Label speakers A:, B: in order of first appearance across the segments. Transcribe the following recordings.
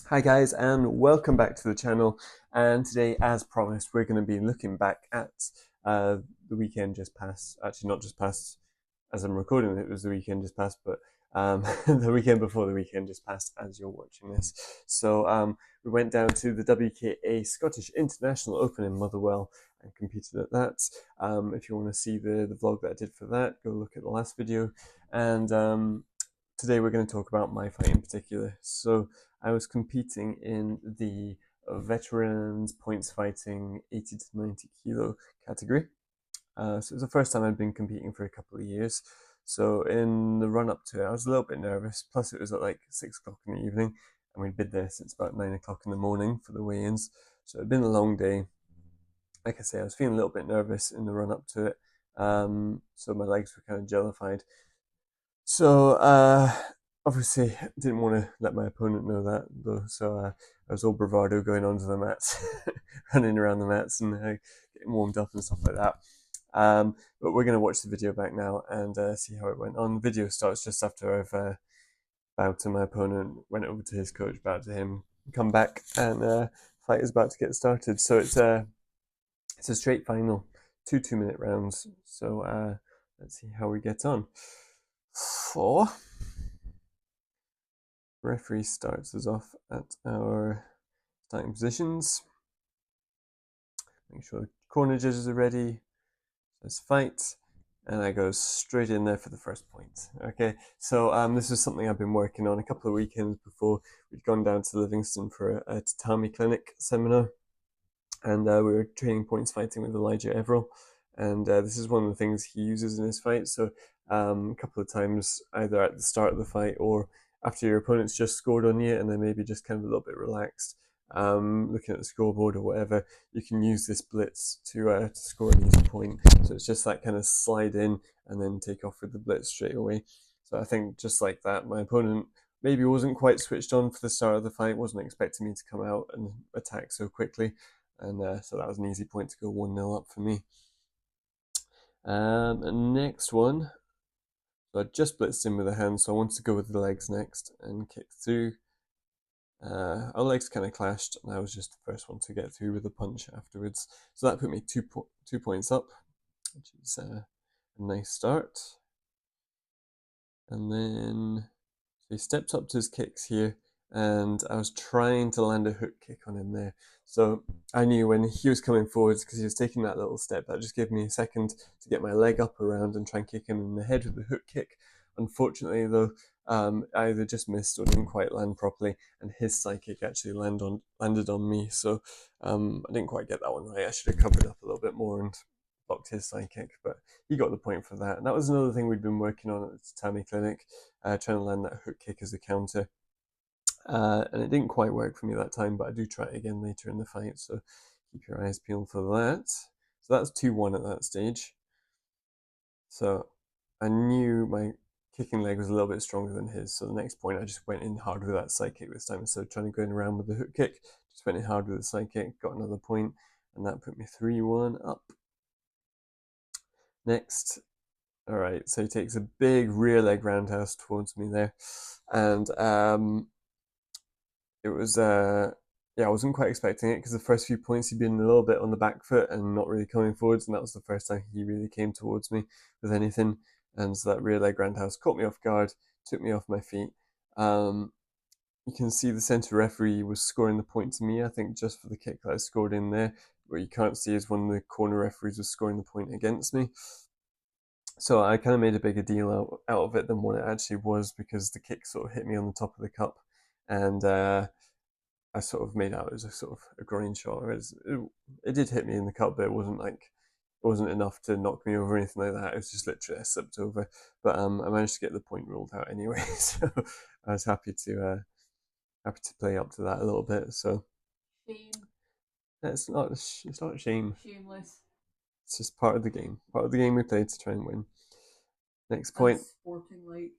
A: Hi guys, and welcome back to the channel. And today, as promised, we're going to be looking back at the weekend just passed. Actually, not just passed as I'm recording it was the weekend just passed, but the weekend before the weekend just passed as you're watching this. So we went down to the WKA Scottish International Open in Motherwell and competed at that. If you want to see the vlog that I did for that, go look at the last video. And today we're going to talk about my fight in particular. So I was competing in the veterans points fighting 80 to 90 kilo category. So it was the first time I'd been competing for a couple of years. So in the run up to it, I was a little bit nervous. Plus, it was at like 6 o'clock in the evening, and we'd been there since about 9 o'clock in the morning for the weigh-ins. So it'd been a long day. Like I say, I was feeling a little bit nervous in the run up to it. So my legs were kind of jellified. So obviously didn't want to let my opponent know that though. So I was all bravado going onto the mats, running around the mats and getting warmed up and stuff like that. But we're going to watch the video back now and see how it went on. The video starts just after I've bowed to my opponent, went over to his coach, bowed to him, come back, and fight is about to get started. So it's a straight final, two 2-minute rounds. So let's see how we get on. 4. Referee starts us off at our starting positions. Make sure the corner judges are ready. Let's fight. And I go straight in there for the first point. Okay, so this is something I've been working on a couple of weekends before. We'd gone down to Livingston for a tatami clinic seminar, and we were training points fighting with Elijah Everell. And this is one of the things he uses in his fight. So a couple of times, either at the start of the fight or after your opponent's just scored on you and then maybe just kind of a little bit relaxed, looking at the scoreboard or whatever, you can use this blitz to score an easy point. So it's just that kind of slide in and then take off with the blitz straight away. So I think just like that, my opponent maybe wasn't quite switched on for the start of the fight, wasn't expecting me to come out and attack so quickly. And so that was an easy point to go 1-0 up for me. Next one, so I just blitzed in with a hand, so I wanted to go with the legs next and kick through. Our legs kind of clashed, and I was just the first one to get through with a punch afterwards. So that put me 2 points up, which is a nice start. And then so he steps up to his kicks here, and I was trying to land a hook kick on him there. So I knew when he was coming forwards, because he was taking that little step, that just gave me a second to get my leg up around and try and kick him in the head with the hook kick. Unfortunately, though, I either just missed or didn't quite land properly, and his side kick actually landed on me. So I didn't quite get that one right. I should have covered up a little bit more and blocked his side kick, but he got the point for that. And that was another thing we'd been working on at the tatami clinic, trying to land that hook kick as a counter. And it didn't quite work for me that time, but I do try it again later in the fight, so keep your eyes peeled for that. So that's 2-1 at that stage. So I knew my kicking leg was a little bit stronger than his, so the next point I just went in hard with that side kick this time. Instead of trying to go in around with the hook kick, just went in hard with the side kick, got another point, and that put me 3-1 up. Next, all right, so he takes a big rear leg roundhouse towards me there, and it was yeah, I wasn't quite expecting it because the first few points he'd been a little bit on the back foot and not really coming forwards, and that was the first time he really came towards me with anything. And so that rear leg roundhouse caught me off guard, took me off my feet. You can see the centre referee was scoring the point to me, I think, just for the kick that I scored in there. What you can't see is one of the corner referees was scoring the point against me. So I kind of made a bigger deal out of it than what it actually was, because the kick sort of hit me on the top of the cup, and I sort of made out as a sort of a groin shot. It did hit me in the cup, but it wasn't enough to knock me over or anything like that. It was just literally I slipped over, but I managed to get the point ruled out anyway. So I was happy to play up to that a little bit. So
B: Shame.
A: it's not a shame.
B: Shameless.
A: It's just part of the game. Part of the game we played to try and win. Next point.
B: Unsporting like.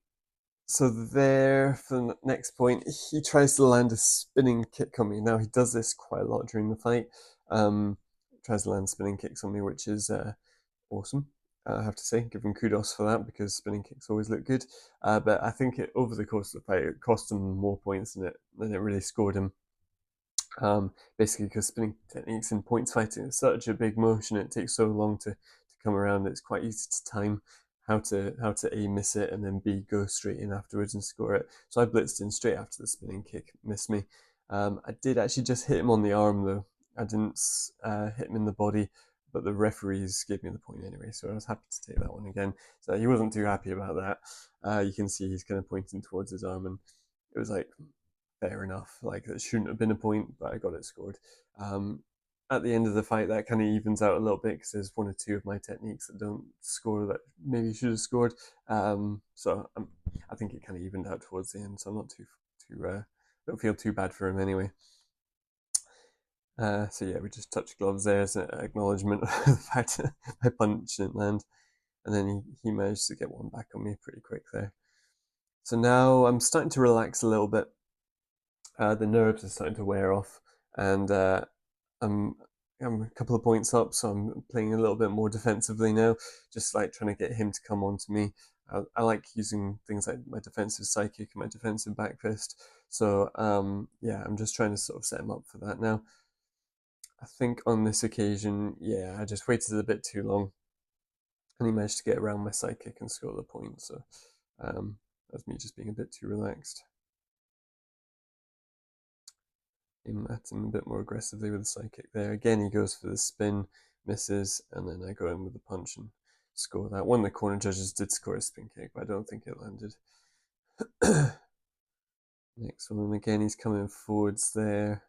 A: So there, for the next point, he tries to land a spinning kick on me. Now he does this quite a lot during the fight. Tries to land spinning kicks on me, which is awesome. I have to say, give him kudos for that because spinning kicks always look good. But I think over the course of the fight, it cost him more points than it really scored him. Basically, because spinning techniques in points fighting is such a big motion, it takes so long to come around. It's quite easy to time how to A, miss it, and then B, go straight in afterwards and score it. So I blitzed in straight after the spinning kick, missed me. I did actually just hit him on the arm though. I didn't hit him in the body, but the referees gave me the point anyway, so I was happy to take that one again. So he wasn't too happy about that. You can see he's kind of pointing towards his arm, and it was like, fair enough. Like, it shouldn't have been a point, but I got it scored. At the end of the fight, that kind of evens out a little bit because there's one or two of my techniques that don't score that maybe should have scored. I think it kind of evened out towards the end, so I'm not too don't feel too bad for him anyway. So yeah, we just touched gloves there as an acknowledgement of the fact that my punch didn't land, and then he managed to get one back on me pretty quick there. So now I'm starting to relax a little bit. The nerves are starting to wear off, and I'm I'm a couple of points up, so I'm playing a little bit more defensively now, just like trying to get him to come on to me. I like using things like my defensive psychic and my defensive back fist. So yeah, I'm just trying to sort of set him up for that now. I think on this occasion, yeah, I just waited a bit too long, and he managed to get around my psychic and score the point. So that's me just being a bit too relaxed. Aim at him a bit more aggressively with the psychic there. Again, he goes for the spin, misses, and then I go in with the punch and score that. One of the corner judges did score a spin kick, but I don't think it landed. Next one, and again, he's coming forwards there.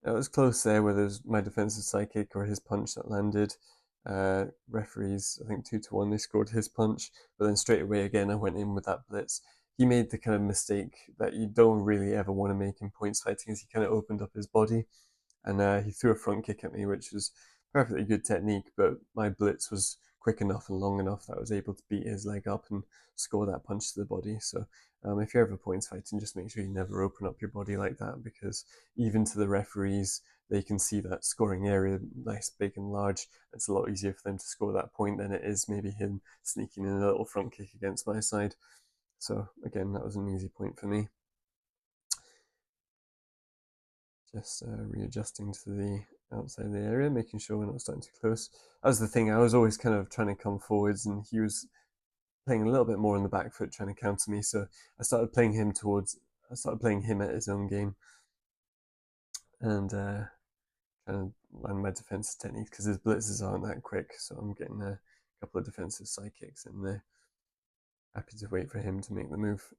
A: It was close there, whether it was my defensive psychic or his punch that landed. Referees, I think 2-1, they scored his punch, but then straight away again, I went in with that blitz. He made the kind of mistake that you don't really ever want to make in points fighting, is he kind of opened up his body, and he threw a front kick at me, which was perfectly good technique, but my blitz was quick enough and long enough that I was able to beat his leg up and score that punch to the body. So if you're ever points fighting, just make sure you never open up your body like that, because even to the referees, they can see that scoring area nice, big and large. It's a lot easier for them to score that point than it is maybe him sneaking in a little front kick against my side. So again, that was an easy point for me. Just readjusting to the outside of the area, making sure we're not starting too close. That was the thing, I was always kind of trying to come forwards, and he was playing a little bit more on the back foot, trying to counter me, so I started playing him at his own game, and trying to land my defensive techniques, because his blitzes aren't that quick, so I'm getting a couple of defensive sidekicks in there. Happy to wait for him to make the move.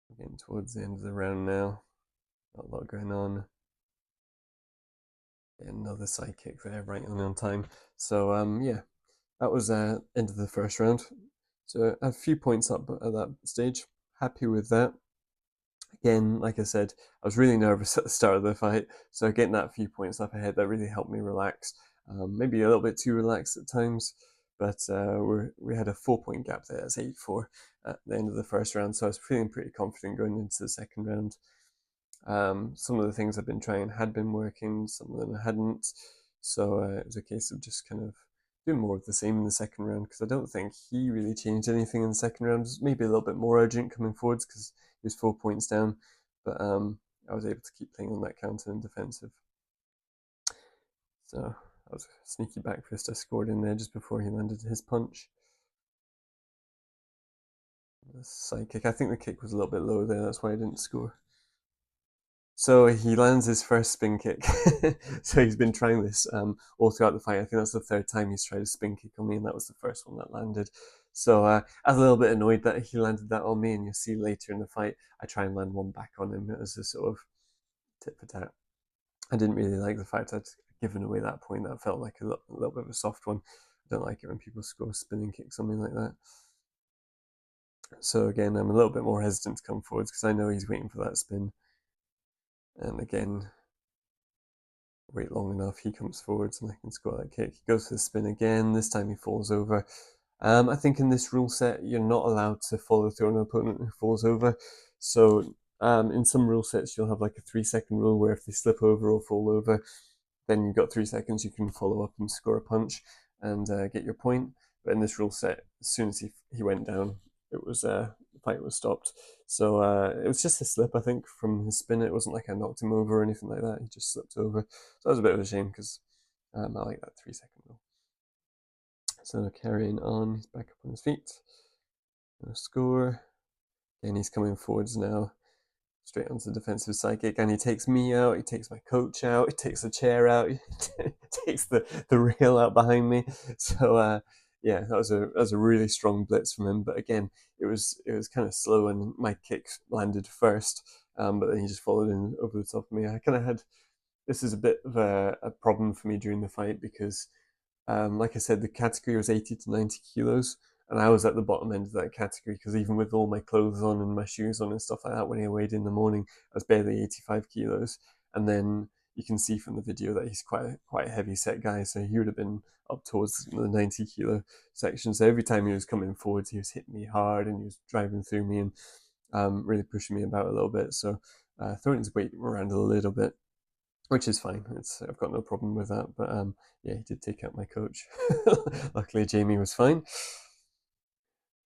A: We're getting towards the end of the round now. Not a lot going on. Another sidekick there, right on time. So yeah, that was end of the first round. So a few points up at that stage. Happy with that. Again, like I said, I was really nervous at the start of the fight, so getting that few points up ahead, that really helped me relax. Maybe a little bit too relaxed at times, but we had a 4-point gap there. That's 8-4 at the end of the first round, so I was feeling pretty confident going into the second round. Some of the things I've been trying had been working, some of them hadn't. So it was a case of just kind of doing more of the same in the second round, because I don't think he really changed anything in the second round. It was maybe a little bit more urgent coming forwards because he was 4 points down, but I was able to keep playing on that counter and defensive. So that was a sneaky back fist I scored in there just before he landed his punch. The side kick, I think the kick was a little bit low there, that's why I didn't score. So he lands his first spin kick. So he's been trying this all throughout the fight. I think that's the third time he's tried a spin kick on me, and that was the first one that landed. So I was a little bit annoyed that he landed that on me, and you'll see later in the fight, I try and land one back on him as a sort of tit for tat. I didn't really like the fact I'd given away that point. That felt like a little bit of a soft one. I don't like it when people score spinning kicks on me like that. So again, I'm a little bit more hesitant to come forwards because I know he's waiting for that spin. And again, wait long enough, he comes forwards and I can score that kick. He goes for the spin again. This time he falls over. I think in this rule set, you're not allowed to follow through on an opponent who falls over. So in some rule sets, you'll have like a 3-second rule where if they slip over or fall over, then you've got 3 seconds, you can follow up and score a punch. and get your point. But in this rule set, as soon as he went down, it was the fight was stopped. So it was just a slip, I think, from his spin. It wasn't like I knocked him over or anything like that. He just slipped over. So that was a bit of a shame because I like that 3-second rule. So carrying on, he's back up on his feet. No score. Again, he's coming forwards now, straight onto the defensive side kick, and he takes me out, he takes my coach out, he takes the chair out, he takes the rail out behind me. So yeah, that was a really strong blitz from him. But again, it was kind of slow, and my kick landed first, but then he just followed in over the top of me. I kind of had this is a bit of a problem for me during the fight because like I said, the category was 80 to 90 kilos, and I was at the bottom end of that category because even with all my clothes on and my shoes on and stuff like that, when I weighed in the morning, I was barely 85 kilos. And then you can see from the video that he's quite a heavy set guy, so he would have been up towards the 90-kilo section. So every time he was coming forwards, he was hitting me hard and he was driving through me and really pushing me about a little bit. So throwing his weight around a little bit, which is fine. I've got no problem with that. But yeah, he did take out my coach. Luckily, Jamie was fine.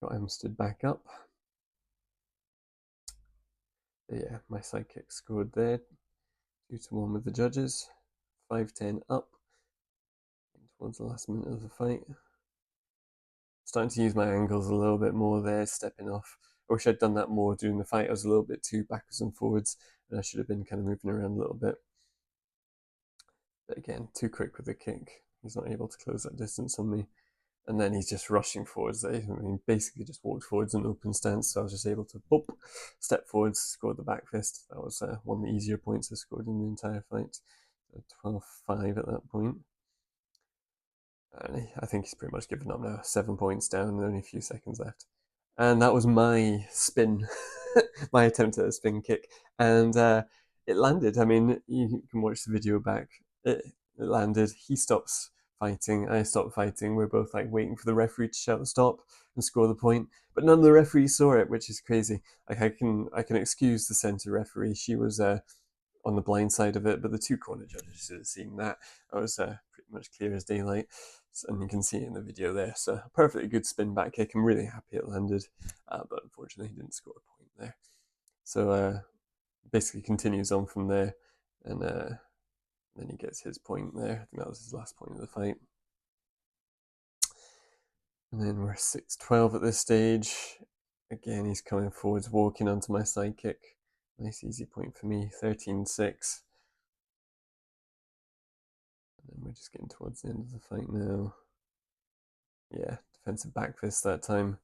A: Got him stood back up. But yeah, my sidekick scored there. 2-1 with the judges. 5-10 up towards the last minute of the fight. Starting to use my angles a little bit more there, stepping off. I wish I'd done that more during the fight. I was a little bit too backwards and forwards, and I should have been kind of moving around a little bit. But again, too quick with the kick. He's not able to close that distance on me. And then he's just rushing forwards. I mean, basically just walked forwards in open stance, so I was just able to boop, step forwards, score the back fist. That was one of the easier points I scored in the entire fight. 12-5 at that point. And I think he's pretty much given up now. 7 points down and only a few seconds left. And that was my spin, my attempt at a spin kick. And it landed. I mean, you can watch the video back. It landed. He stops fighting. I stopped fighting. We're both like waiting for the referee to shout the stop and score the point. But none of the referees saw it, which is crazy. Like I can excuse the centre referee. She was on the blind side of it, but the two corner judges should have seen that. That was pretty much clear as daylight, and you can see it in the video there. So a perfectly good spin back kick. I'm really happy it landed, but unfortunately he didn't score a point there. So basically continues on from there, and then he gets his point there. I think that was his last point of the fight. And then we're 6-12 at this stage. Again, he's coming forwards, walking onto my side kick. Nice easy point for me, 13-6. And then we're just getting towards the end of the fight now. Yeah, defensive back fist that time.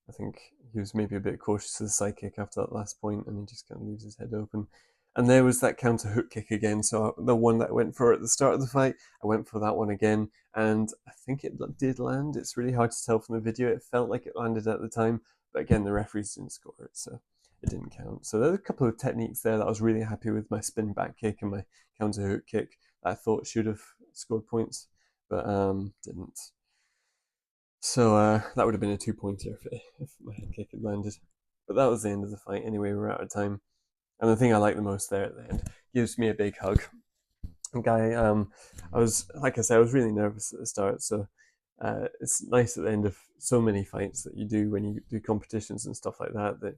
A: I think he was maybe a bit cautious of the side kick after that last point, and he just kind of leaves his head open. And there was that counter hook kick again. So the one that I went for at the start of the fight, I went for that one again, and I think it did land. It's really hard to tell from the video. It felt like it landed at the time, but again, the referees didn't score it, so it didn't count. So there's a couple of techniques there that I was really happy with. My spin back kick and my counter hook kick that I thought should have scored points, but didn't. So that would have been a 2-pointer if my head kick had landed. But that was the end of the fight anyway. We're out of time. And the thing I like the most there at the end gives me a big hug. Guy, I was, like I said, I was really nervous at the start. So it's nice at the end of so many fights that you do when you do competitions and stuff like that, that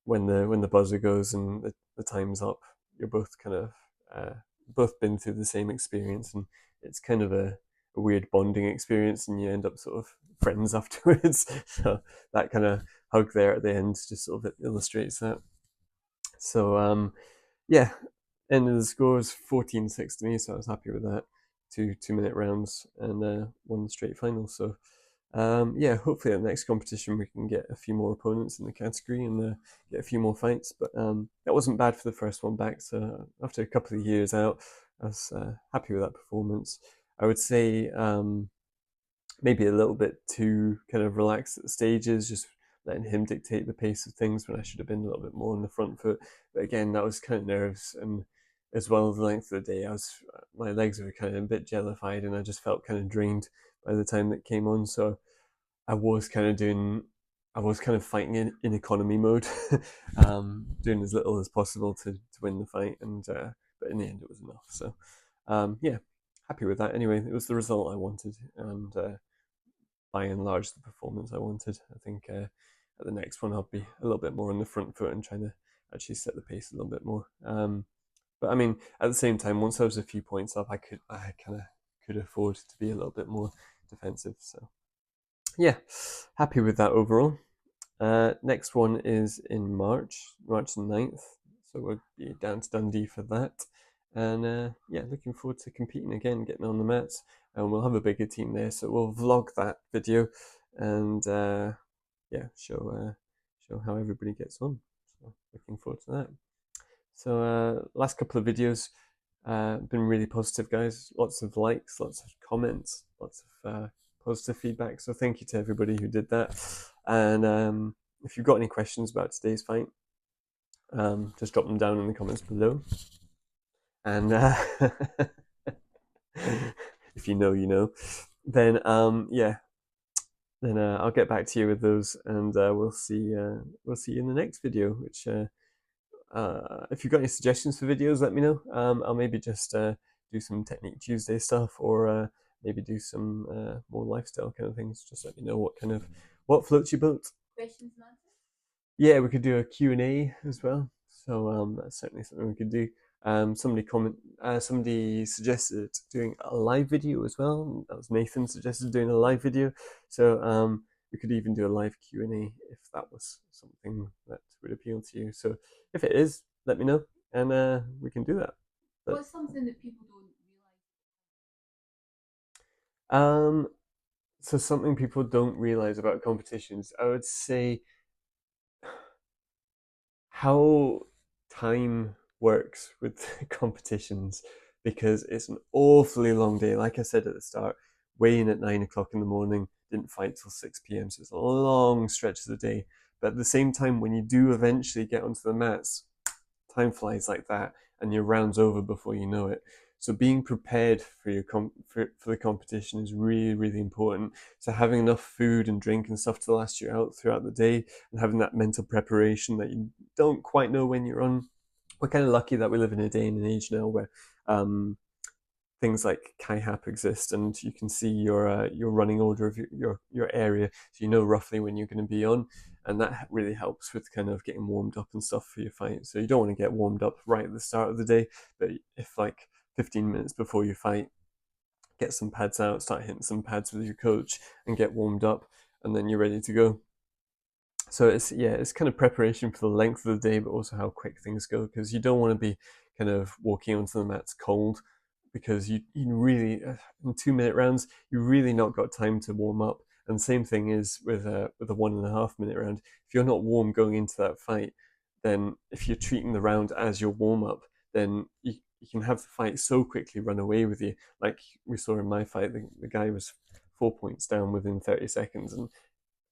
A: when the buzzer goes and the time's up, you're both kind of both been through the same experience, and it's kind of a weird bonding experience, and you end up sort of friends afterwards. So that kind of hug there at the end just sort of illustrates that. So yeah, end of the score is 14-6 to me, so I was happy with that. 2-minute rounds and won the straight final. So yeah, hopefully at the next competition we can get a few more opponents in the category and get a few more fights. But that wasn't bad for the first one back. So after a couple of years out, I was happy with that performance. I would say maybe a little bit too kind of relaxed at the stages, just letting him dictate the pace of things when I should have been a little bit more on the front foot. But again, that was kind of nerves, and as well as the length of the day, my legs were kind of a bit jellified, and I just felt kind of drained by the time that came on. So I was kind of fighting in economy mode, doing as little as possible to win the fight, and but in the end it was enough. So yeah, happy with that. Anyway, it was the result I wanted, and by and large, the performance I wanted. I think at the next one, I'll be a little bit more on the front foot and trying to actually set the pace a little bit more. But I mean, at the same time, once I was a few points up, I kind of could afford to be a little bit more defensive. So yeah, happy with that overall. Next one is in March 9th. So we'll be down to Dundee for that. And yeah, looking forward to competing again, getting on the mats. And we'll have a bigger team there. So we'll vlog that video and yeah, show how everybody gets on. So looking forward to that. So last couple of videos been really positive, guys. Lots of likes, lots of comments, lots of positive feedback. So thank you to everybody who did that. And if you've got any questions about today's fight, just drop them down in the comments below. And if you know, you know. Then yeah, then I'll get back to you with those, and we'll see you in the next video. Which if you've got any suggestions for videos, let me know. I'll maybe just do some Technique Tuesday stuff, or maybe do some more lifestyle kind of things. Just let me know what floats your boat.
B: Questions and answers?
A: Yeah, we could do a Q&A as well. So that's certainly something we could do. Somebody suggested doing a live video as well. That was Nathan suggested doing a live video. So we could even do a live Q&A if that was something that would appeal to you. So if it is, let me know, and we can do that.
B: But, what's something that people don't
A: realize? So something people don't realize about competitions, I would say how time works with competitions, because it's an awfully long day. Like I said at the start, weighing at 9 o'clock in the morning, didn't fight till 6 p.m. So it's a long stretch of the day. But at the same time, when you do eventually get onto the mats, time flies like that, and your round's over before you know it. So being prepared for for the competition is really, really important. So having enough food and drink and stuff to last you out throughout the day, and having that mental preparation that you don't quite know when you're on. We're kind of lucky that we live in a day and an age now where things like Kai-Hap exist, and you can see your running order of your area, so you know roughly when you're going to be on, and that really helps with kind of getting warmed up and stuff for your fight. So you don't want to get warmed up right at the start of the day, but if like 15 minutes before your fight, get some pads out, start hitting some pads with your coach, and get warmed up, and then you're ready to go. So it's kind of preparation for the length of the day, but also how quick things go, because you don't want to be kind of walking onto the mats cold, because you really in 2 minute rounds you really not got time to warm up. And the same thing is with a 1.5 minute round. If you're not warm going into that fight, then if you're treating the round as your warm up, then you can have the fight so quickly run away with you. Like we saw in my fight, the guy was 4 points down within 30 seconds, and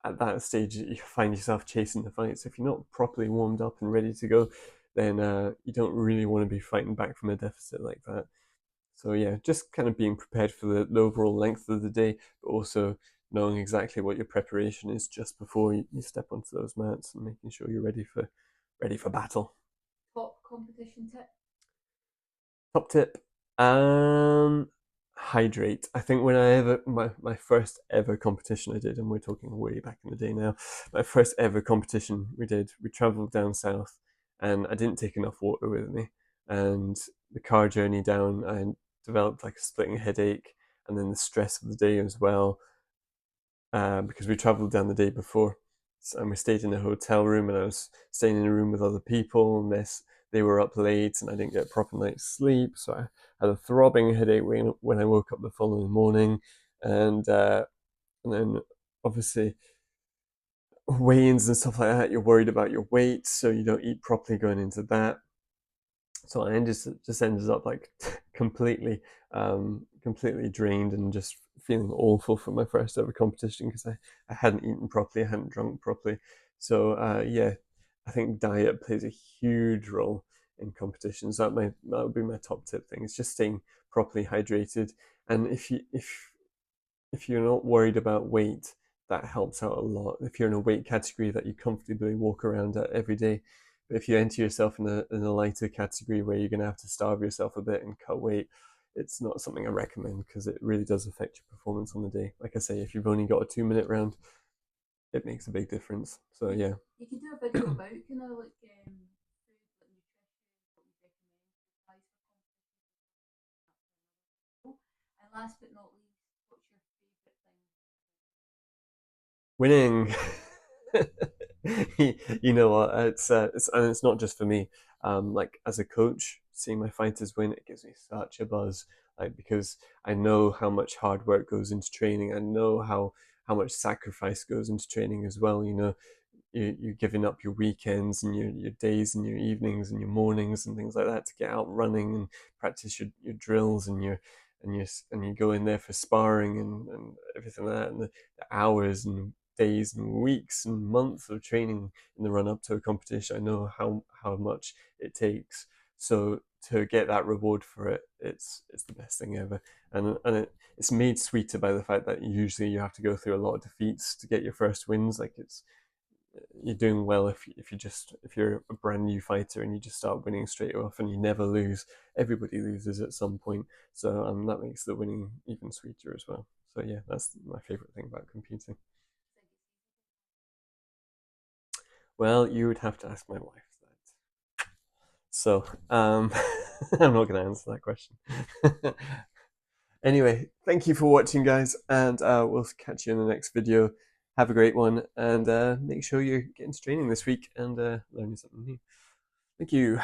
A: at that stage you find yourself chasing the fight. So if you're not properly warmed up and ready to go, then you don't really want to be fighting back from a deficit like that. So yeah, just kind of being prepared for the overall length of the day, but also knowing exactly what your preparation is just before you step onto those mats, and making sure you're ready for battle.
B: Top competition tip?
A: Top tip, um, hydrate. I think when my first ever competition I did, and we're talking way back in the day now, my first ever competition we travelled down south, and I didn't take enough water with me, and the car journey down, I developed like a splitting headache, and then the stress of the day as well, because we travelled down the day before, and we stayed in a hotel room, and I was staying in a room with other people, and they were up late, and I didn't get a proper night's sleep, so I had a throbbing headache when I woke up the following morning, and then obviously weigh-ins and stuff like that, you're worried about your weight, so you don't eat properly going into that. So I just ended up like completely drained, and just feeling awful for my first ever competition, because I hadn't eaten properly, I hadn't drunk properly. So yeah, I think diet plays a huge role in competitions. That would be my top tip thing. It's just staying properly hydrated, and if you're not worried about weight, that helps out a lot. If you're in a weight category that you comfortably walk around at every day, but if you enter yourself in a lighter category where you're going to have to starve yourself a bit and cut weight, it's not something I recommend because it really does affect your performance on the day. Like I say, if you've only got a 2 minute round, it makes a big difference. So
B: You,
A: yeah.
B: you could do a video about kind of like food, like nutrition, what you recommend, advice for competition. And last but not least, what's your favourite thing?
A: Winning. You know what? It's and it's not just for me. Like as a coach, seeing my fighters win, it gives me such a buzz. Like because I know how much hard work goes into training. I know how much sacrifice goes into training as well. You know, you're giving up your weekends and your days and your evenings and your mornings and things like that to get out running and practice your drills and you go in there for sparring and everything like that and the hours and days and weeks and months of training in the run up to a competition. I know how much it takes. So to get that reward for it, it's the best thing ever. It's made sweeter by the fact that usually you have to go through a lot of defeats to get your first wins. Like it's you're doing well if you're a brand new fighter and you just start winning straight off and you never lose. Everybody loses at some point, so that makes the winning even sweeter as well. So yeah, that's my favorite thing about competing. Well, you would have to ask my wife that. So I'm not going to answer that question. Anyway, thank you for watching, guys, and we'll catch you in the next video. Have a great one, and make sure you're getting to training this week and learning something new. Thank you.